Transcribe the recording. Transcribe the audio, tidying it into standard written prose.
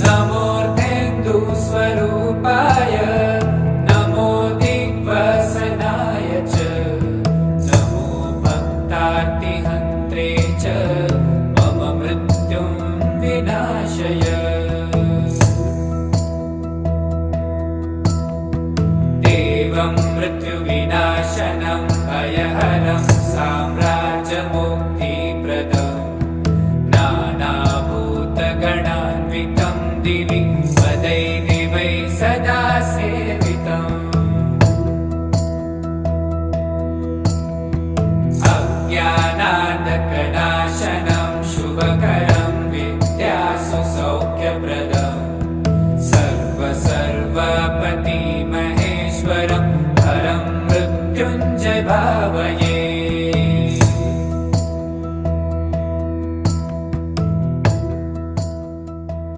नमोऽर्धेन्दुस्वरूपाय नमो दिग्वसनाय च नमो भक्तार्तिहन्त्रे च मम मृत्युं विनाशय। देवं मृत्युविनाशनं भयहरं साम्राज्यमुक्तिप्रदं नानाभूतगणान्वितं दिवि पदैर्दिवै सदा सेवितम्। अज्ञानान्धकनाशनं शुभकरं विद्यासु सौख्यप्रदं सर्वसर्वपति